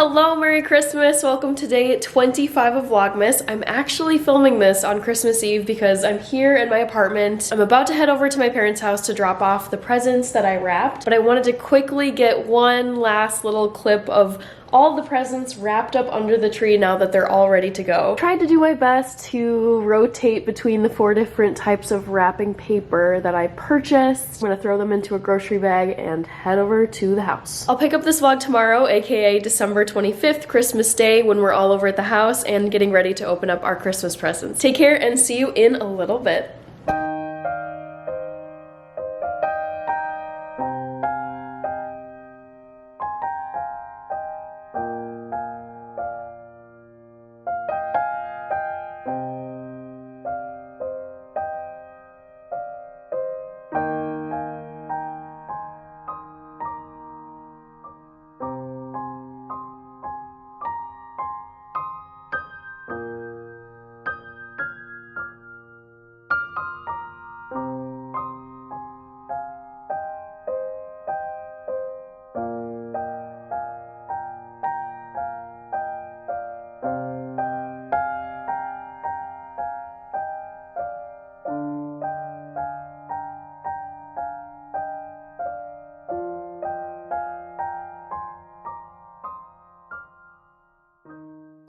Hello, Merry Christmas! Welcome to day 25 of Vlogmas. I'm actually filming this on Christmas Eve because I'm here in my apartment. I'm about to head over to my parents' house to drop off the presents that I wrapped, but I wanted to quickly get one last little clip of all the presents wrapped up under the tree now that they're all ready to go. I tried to do my best to rotate between the 4 different types of wrapping paper that I purchased. I'm gonna throw them into a grocery bag and head over to the house. I'll pick up this vlog tomorrow, aka December 25th, Christmas Day, when we're all over at the house and getting ready to open up our Christmas presents. Take care and see you in a little bit.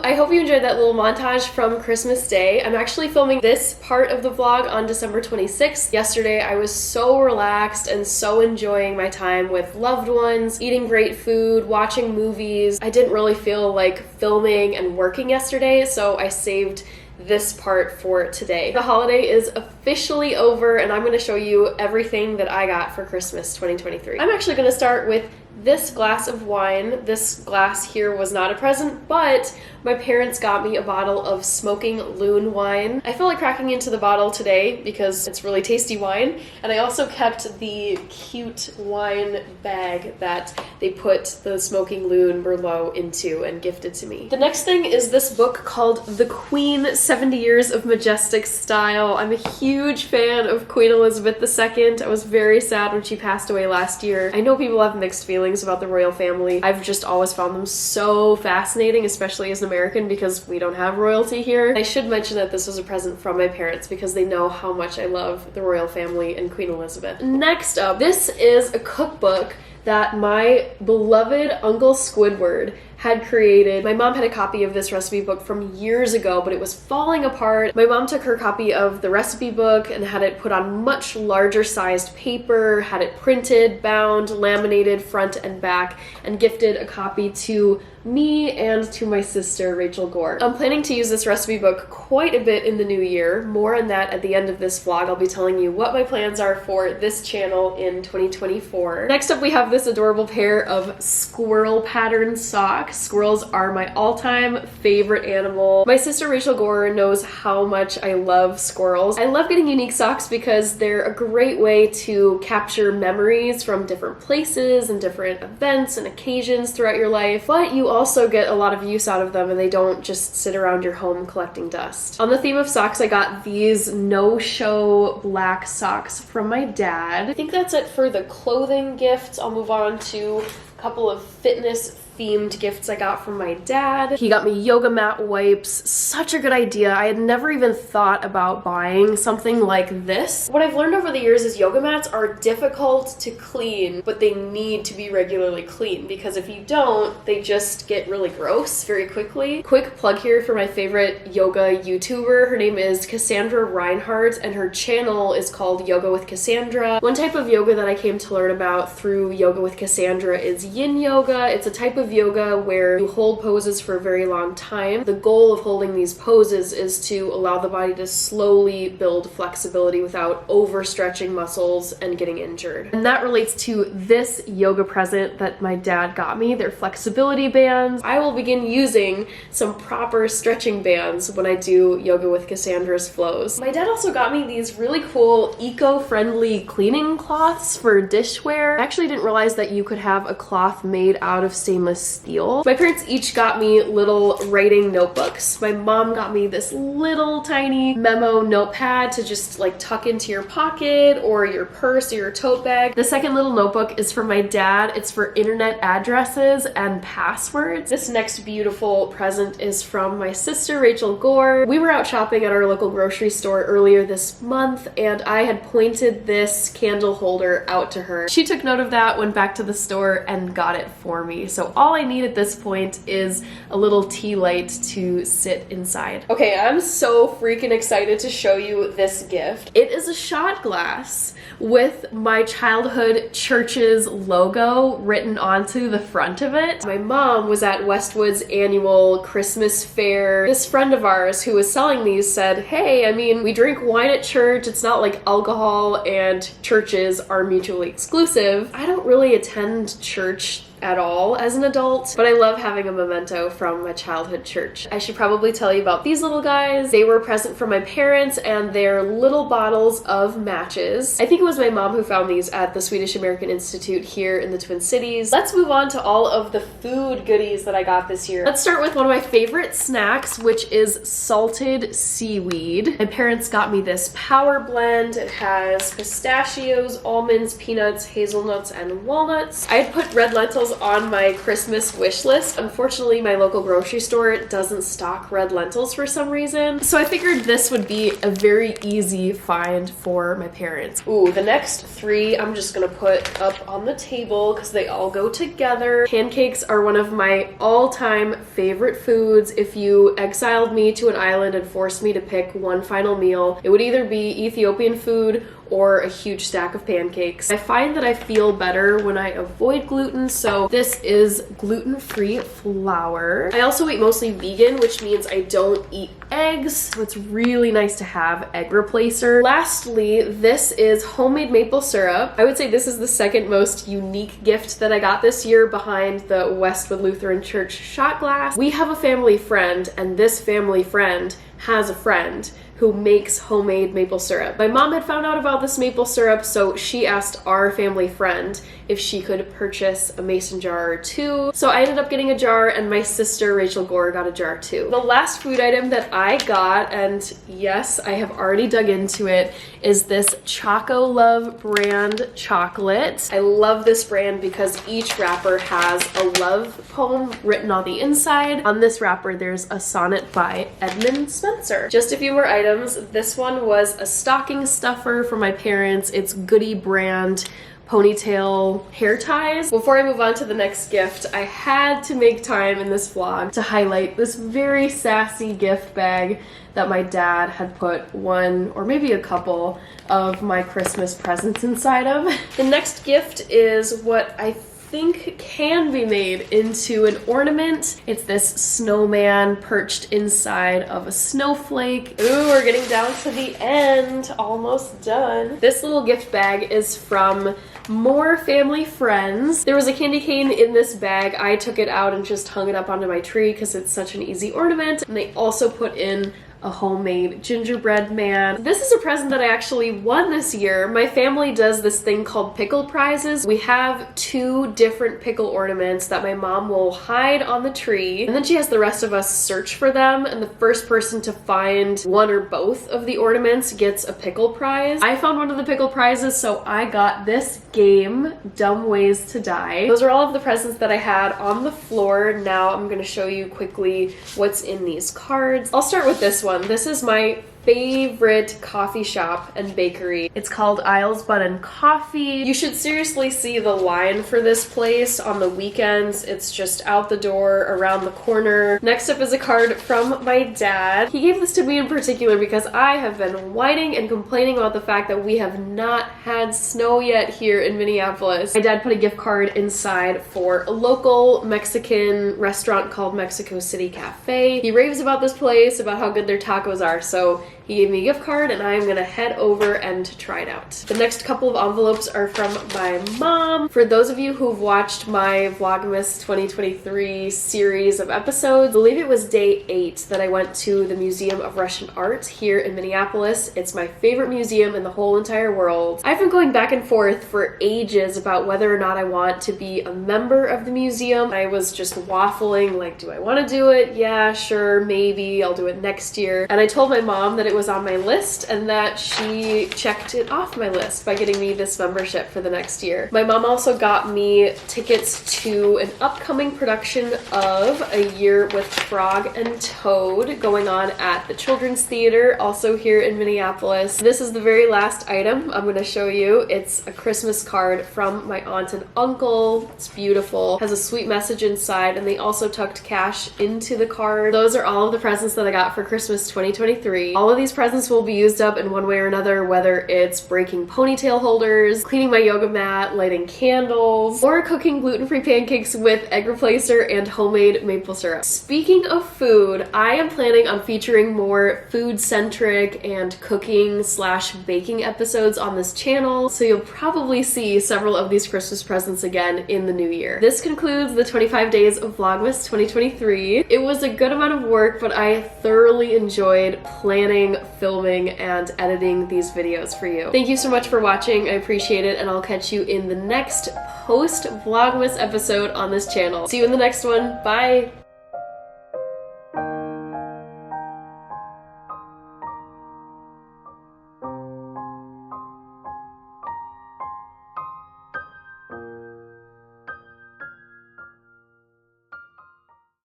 I hope you enjoyed that little montage from Christmas Day. I'm actually filming this part of the vlog on December 26th. Yesterday I was so relaxed and so enjoying my time with loved ones, eating great food, watching movies. I didn't really feel like filming and working yesterday, so I saved this part for today. The holiday is officially over and I'm going to show you everything that I got for Christmas 2023. I'm actually going to start with this glass of wine. This glass here was not a present, but my parents got me a bottle of smoking Loon wine. I feel like cracking into the bottle today because it's really tasty wine, and I also kept the cute wine bag that they put the smoking Loon merlot into and gifted to me. The next thing is this book called The Queen, 70 Years of Majestic Style. I'm a huge fan of Queen Elizabeth II. I was very sad when she passed away last year. I know people have mixed feelings about the royal family. I've just always found them so fascinating, especially as an American because we don't have royalty here. I should mention that this was a present from my parents because they know how much I love the royal family and Queen Elizabeth. Next up, this is a cookbook that my beloved Uncle Squidward had created. My mom had a copy of this recipe book from years ago, but it was falling apart. My mom took her copy of the recipe book and had it put on much larger sized paper, had it printed, bound, laminated front and back, and gifted a copy to me and to my sister, Rachel Gore. I'm planning to use this recipe book quite a bit in the new year. More on that at the end of this vlog. I'll be telling you what my plans are for this channel in 2024. Next up, we have this adorable pair of squirrel pattern socks. Squirrels are my all-time favorite animal. My sister Rachel Gore knows how much I love squirrels. I love getting unique socks because they're a great way to capture memories from different places and different events and occasions throughout your life, but you also get a lot of use out of them and they don't just sit around your home collecting dust. On the theme of socks, I got these no-show black socks from my dad. I think that's it for the clothing gifts. I'll move on to a couple of fitness themed gifts I got from my dad. He got me yoga mat wipes. Such a good idea. I had never even thought about buying something like this. What I've learned over the years is yoga mats are difficult to clean, but they need to be regularly cleaned because if you don't, they just get really gross very quickly. Quick plug here for my favorite yoga YouTuber. Her name is Cassandra Reinhardt and her channel is called Yoga with Cassandra. One type of yoga that I came to learn about through Yoga with Cassandra is yin yoga. It's a type of yoga where you hold poses for a very long time. The goal of holding these poses is to allow the body to slowly build flexibility without overstretching muscles and getting injured. And that relates to this yoga present that my dad got me. They're flexibility bands. I will begin using some proper stretching bands when I do Yoga with Cassandra's flows. My dad also got me these really cool eco-friendly cleaning cloths for dishware. I actually didn't realize that you could have a cloth made out of stainless stainless steel. My parents each got me little writing notebooks. My mom got me this little tiny memo notepad to just like tuck into your pocket or your purse or your tote bag. The second little notebook is for my dad. It's for internet addresses and passwords. This next beautiful present is from my sister, Rachel Gore. We were out shopping at our local grocery store earlier this month, and I had pointed this candle holder out to her. She took note of that, went back to the store, and got it for me. So all I need at this point is a little tea light to sit inside. Okay, I'm so freaking excited to show you this gift. It is a shot glass with my childhood church's logo written onto the front of it. My mom was at Westwood's annual Christmas fair. This friend of ours who was selling these said, hey, I mean, we drink wine at church. It's not like alcohol and churches are mutually exclusive. I don't really attend church at all as an adult, but I love having a memento from my childhood church. I should probably tell you about these little guys. They were a present from my parents, and they're little bottles of matches. I think it was my mom who found these at the Swedish American Institute here in the Twin Cities. Let's move on to all of the food goodies that I got this year. Let's start with one of my favorite snacks, which is salted seaweed. My parents got me this power blend. It has pistachios, almonds, peanuts, hazelnuts, and walnuts. I had put red lentils on my Christmas wish list. Unfortunately, my local grocery store doesn't stock red lentils for some reason, so I figured this would be a very easy find for my parents. Ooh, the next three I'm just gonna put up on the table because they all go together. Pancakes are one of my all-time favorite foods. If you exiled me to an island and forced me to pick one final meal, it would either be Ethiopian food or a huge stack of pancakes. I find that I feel better when I avoid gluten, so this is gluten-free flour. I also eat mostly vegan, which means I don't eat eggs, so it's really nice to have egg replacer. Lastly, this is homemade maple syrup. I would say this is the second most unique gift that I got this year behind the Westwood Lutheran Church shot glass. We have a family friend, and this family friend has a friend who makes homemade maple syrup. My mom had found out about this maple syrup, so she asked our family friend if she could purchase a mason jar or two. So I ended up getting a jar, and my sister Rachel Gore got a jar too. The last food item that I got, and yes, I have already dug into it, is this Chocolove brand chocolate. I love this brand because each wrapper has a love poem written on the inside. On this wrapper, there's a sonnet by Edmund Spencer. Just a few more items. This one was a stocking stuffer for my parents. It's Goody brand ponytail hair ties. Before I move on to the next gift, I had to make time in this vlog to highlight this very sassy gift bag that my dad had put one or maybe a couple of my Christmas presents inside of. The next gift is what I think can be made into an ornament. It's this snowman perched inside of a snowflake. Ooh, we're getting down to the end. Almost done. This little gift bag is from more family friends. There was a candy cane in this bag. I took it out and just hung it up onto my tree because it's such an easy ornament. And they also put in a homemade gingerbread man. This is a present that I actually won this year. My family does this thing called pickle prizes. We have 2 different pickle ornaments that my mom will hide on the tree, and then she has the rest of us search for them, and the first person to find one or both of the ornaments gets a pickle prize. I found one of the pickle prizes, so I got this game, Dumb Ways to Die. Those are all of the presents that I had on the floor. Now I'm gonna show you quickly what's in these cards. I'll start with this one. This is my favorite coffee shop and bakery. It's called Isles Bun and Coffee. You should seriously see the line for this place on the weekends. It's just out the door, around the corner. Next up is a card from my dad. He gave this to me in particular because I have been whining and complaining about the fact that we have not had snow yet here in Minneapolis. My dad put a gift card inside for a local Mexican restaurant called Mexico City Cafe. He raves about this place, about how good their tacos are, so He gave me a gift card and I'm gonna head over and try it out. The next couple of envelopes are from my mom. For those of you who've watched my Vlogmas 2023 series of episodes, I believe it was day 8 that I went to the Museum of Russian Art here in Minneapolis. It's my favorite museum in the whole entire world. I've been going back and forth for ages about whether or not I want to be a member of the museum. I was just waffling, like, do I want to do it? Yeah, sure, maybe. I'll do it next year. And I told my mom that it was on my list and that she checked it off my list by getting me this membership for the next year. My mom also got me tickets to an upcoming production of A Year with Frog and Toad going on at the Children's Theater, also here in Minneapolis. This is the very last item I'm going to show you. It's a Christmas card from my aunt and uncle. It's beautiful. Has a sweet message inside, and they also tucked cash into the card. Those are all of the presents that I got for Christmas 2023. All of these presents will be used up in one way or another, whether it's breaking ponytail holders, cleaning my yoga mat, lighting candles, or cooking gluten-free pancakes with egg replacer and homemade maple syrup. Speaking of food, I am planning on featuring more food-centric and cooking/baking episodes on this channel, so you'll probably see several of these Christmas presents again in the new year. This concludes the 25 days of Vlogmas 2023. It was a good amount of work, but I thoroughly enjoyed planning, filming, and editing these videos for you. Thank you so much for watching. I appreciate it, and I'll catch you in the next post-Vlogmas episode on this channel. See you in the next one. Bye!